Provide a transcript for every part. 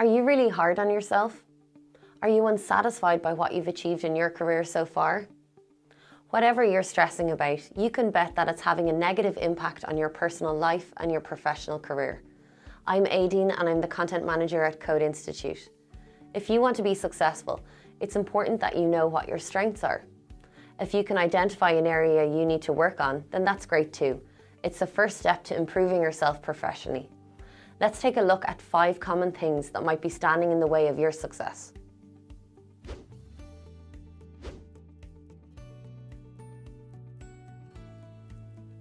Are you really hard on yourself? Are you unsatisfied by what you've achieved in your career so far? Whatever you're stressing about, you can bet that it's having a negative impact on your personal life and your professional career. I'm Aideen and I'm the content manager at Code Institute. If you want to be successful, it's important that you know what your strengths are. If you can identify an area you need to work on, then that's great too. It's the first step to improving yourself professionally. Let's take a look at 5 common things that might be standing in the way of your success.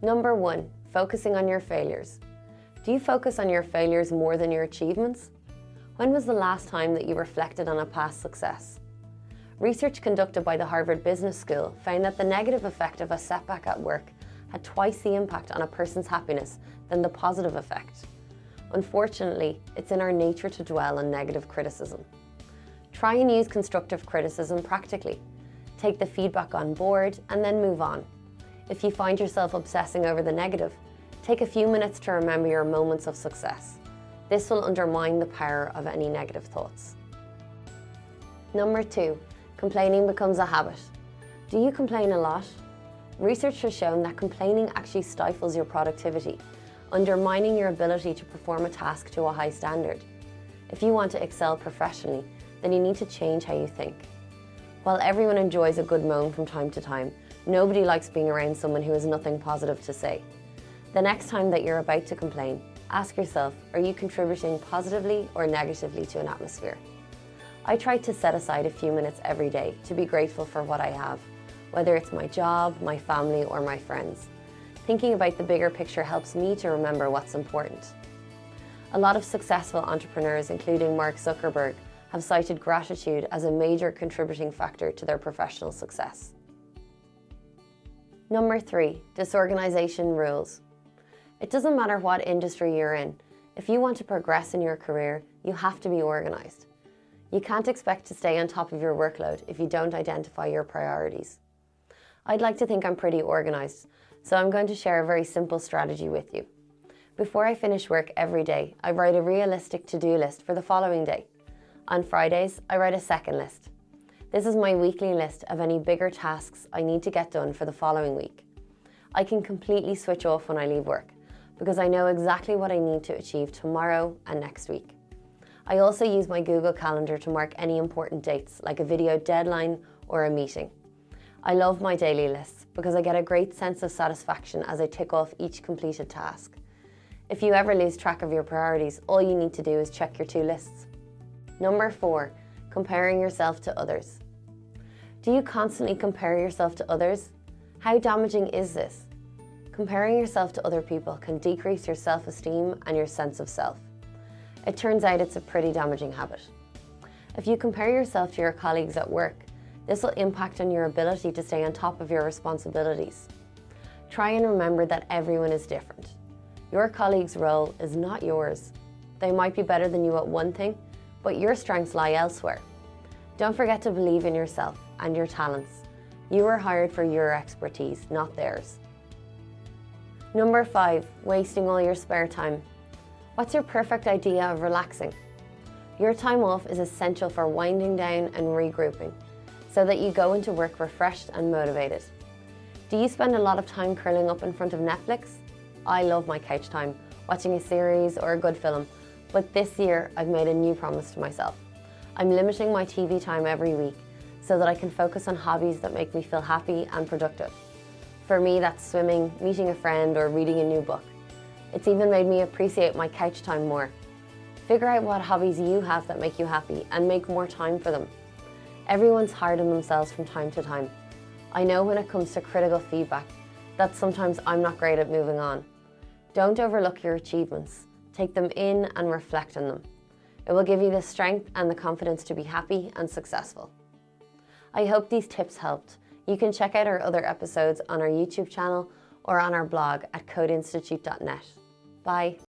Number 1, focusing on your failures. Do you focus on your failures more than your achievements? When was the last time that you reflected on a past success? Research conducted by the Harvard Business School found that the negative effect of a setback at work had twice the impact on a person's happiness than the positive effect. Unfortunately, it's in our nature to dwell on negative criticism. Try and use constructive criticism practically. Take the feedback on board and then move on. If you find yourself obsessing over the negative, take a few minutes to remember your moments of success. This will undermine the power of any negative thoughts. Number 2, complaining becomes a habit. Do you complain a lot? Research has shown that complaining actually stifles your productivity, undermining your ability to perform a task to a high standard. If you want to excel professionally, then you need to change how you think. While everyone enjoys a good moan from time to time, nobody likes being around someone who has nothing positive to say. The next time that you're about to complain, ask yourself, are you contributing positively or negatively to an atmosphere? I try to set aside a few minutes every day to be grateful for what I have, whether it's my job, my family, or my friends. Thinking about the bigger picture helps me to remember what's important. A lot of successful entrepreneurs, including Mark Zuckerberg, have cited gratitude as a major contributing factor to their professional success. Number 3, disorganization rules. It doesn't matter what industry you're in. If you want to progress in your career, you have to be organized. You can't expect to stay on top of your workload if you don't identify your priorities. I'd like to think I'm pretty organized, so I'm going to share a very simple strategy with you. Before I finish work every day, I write a realistic to-do list for the following day. On Fridays, I write a second list. This is my weekly list of any bigger tasks I need to get done for the following week. I can completely switch off when I leave work because I know exactly what I need to achieve tomorrow and next week. I also use my Google Calendar to mark any important dates like a video deadline or a meeting. I love my daily lists because I get a great sense of satisfaction as I tick off each completed task. If you ever lose track of your priorities, all you need to do is check your 2 lists. Number 4, comparing yourself to others. Do you constantly compare yourself to others? How damaging is this? Comparing yourself to other people can decrease your self-esteem and your sense of self. It turns out it's a pretty damaging habit. If you compare yourself to your colleagues at work, this will impact on your ability to stay on top of your responsibilities. Try and remember that everyone is different. Your colleague's role is not yours. They might be better than you at one thing, but your strengths lie elsewhere. Don't forget to believe in yourself and your talents. You were hired for your expertise, not theirs. Number 5, wasting all your spare time. What's your perfect idea of relaxing? Your time off is essential for winding down and regrouping, so that you go into work refreshed and motivated. Do you spend a lot of time curling up in front of Netflix? I love my couch time, watching a series or a good film, but this year I've made a new promise to myself. I'm limiting my TV time every week so that I can focus on hobbies that make me feel happy and productive. For me, that's swimming, meeting a friend, or reading a new book. It's even made me appreciate my couch time more. Figure out what hobbies you have that make you happy and make more time for them. Everyone's hard on themselves from time to time. I know when it comes to critical feedback that sometimes I'm not great at moving on. Don't overlook your achievements. Take them in and reflect on them. It will give you the strength and the confidence to be happy and successful. I hope these tips helped. You can check out our other episodes on our YouTube channel or on our blog at codeinstitute.net. Bye.